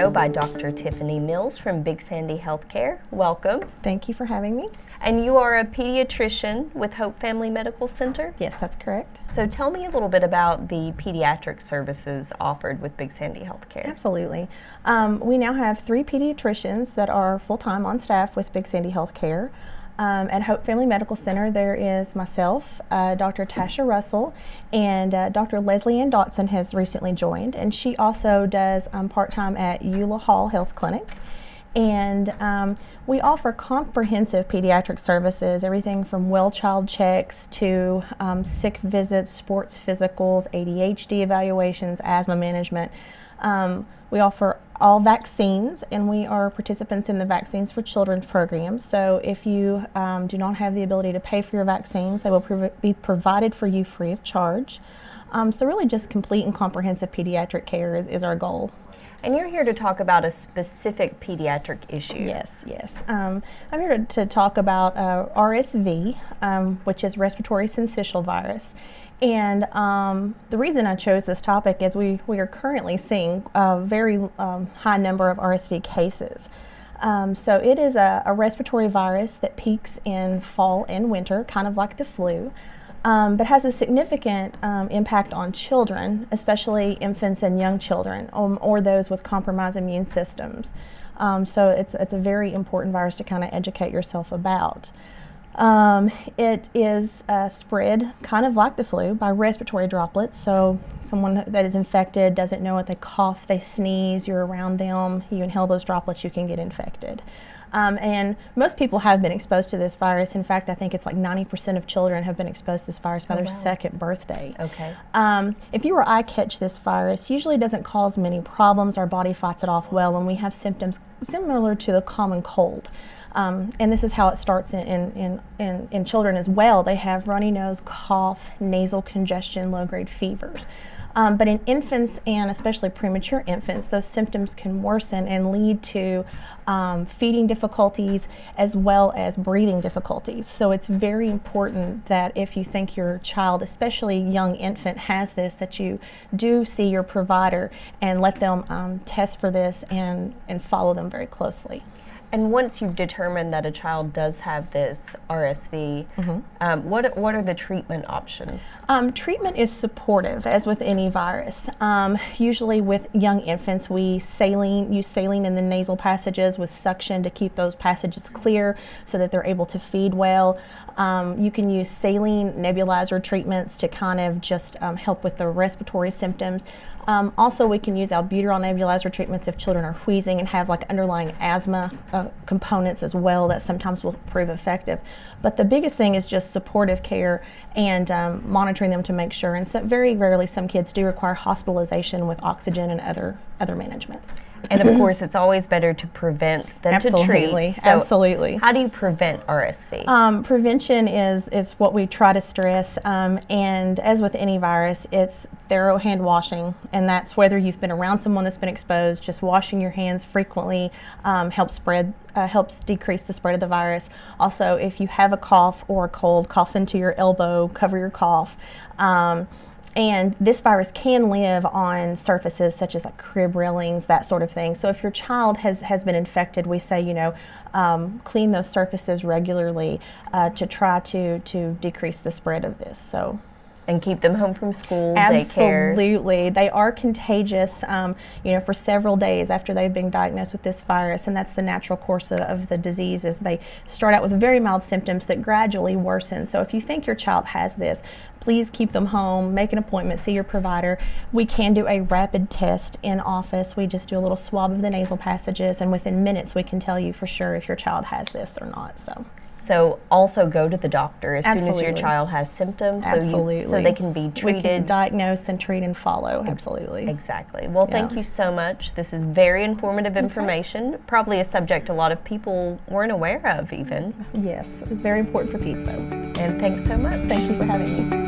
show by Dr. Tiffany Mills from Big Sandy Healthcare. Welcome. Thank you for having me. And you are a pediatrician with Hope Family Medical Center? Yes, that's correct. So tell me a little bit about the pediatric services offered with Big Sandy Healthcare. Absolutely. We now have 3 pediatricians that are full-time on staff with Big Sandy Healthcare. At Hope Family Medical Center, there is myself, Dr. Tasha Russell, and Dr. Leslie Ann Dotson has recently joined, and she also does part-time at Eula Hall Health Clinic. And we offer comprehensive pediatric services, everything from well child checks to sick visits, sports physicals, ADHD evaluations, asthma management. We offer all vaccines, and we are participants in the Vaccines for Children program. So if you do not have the ability to pay for your vaccines, they will be provided for you free of charge. So really just complete and comprehensive pediatric care is our goal. And you're here to talk about a specific pediatric issue. Yes. I'm here to talk about RSV, which is respiratory syncytial virus. And the reason I chose this topic is we are currently seeing a very high number of RSV cases. So it is a respiratory virus that peaks in fall and winter, kind of like the flu, but has a significant impact on children, especially infants and young children, or those with compromised immune systems. So it's a very important virus to kind of educate yourself about. It is spread kind of like the flu by respiratory droplets. So someone that is infected doesn't know it, they cough, they sneeze, you're around them, you inhale those droplets, you can get infected. And most people have been exposed to this virus. In fact, I think it's like 90% of children have been exposed to this virus by their second birthday. Okay. If you or I catch this virus, usually it doesn't cause many problems. Our body fights it off well, and we have symptoms similar to the common cold. And this is how it starts in children as well. They have runny nose, cough, nasal congestion, low-grade fevers. But in infants, and especially premature infants, those symptoms can worsen and lead to feeding difficulties as well as breathing difficulties. So it's very important that if you think your child, especially young infant, has this, that you do see your provider and let them test for this and follow them very closely. And once you've determined that a child does have this RSV, what are the treatment options? Treatment is supportive, as with any virus. Usually with young infants, we use saline in the nasal passages with suction to keep those passages clear so that they're able to feed well. You can use saline nebulizer treatments to kind of just help with the respiratory symptoms. Also, we can use albuterol nebulizer treatments if children are wheezing and have like underlying asthma components as well, that sometimes will prove effective. But the biggest thing is just supportive care and monitoring them to make sure. And so very rarely some kids do require hospitalization with oxygen and other management. And of course, it's always better to prevent than to treat. So absolutely. How do you prevent RSV? Prevention is what we try to stress, and as with any virus, it's thorough hand washing, and that's whether you've been around someone that's been exposed. Just washing your hands frequently helps decrease the spread of the virus. Also, if you have a cough or a cold, cough into your elbow, cover your cough. And this virus can live on surfaces such as like crib railings, that sort of thing. So if your child has been infected, we say, clean those surfaces regularly to try to decrease the spread of this. So. And keep them home from school, daycare. Absolutely. They are contagious, for several days after they've been diagnosed with this virus, and that's the natural course of the disease. Is they start out with very mild symptoms that gradually worsen. So if you think your child has this, please keep them home, make an appointment, see your provider. We can do a rapid test in office. We just do a little swab of the nasal passages, and within minutes we can tell you for sure if your child has this or not. So also go to the doctor as Absolutely. soon as your child has symptoms. Absolutely. So they can be treated. We can diagnose and treat and follow. Absolutely. Exactly. Well, thank you so much. This is very informative information. Probably a subject a lot of people weren't aware of even. Yes, it's very important for peds though. And thanks so much. Thank you for having me.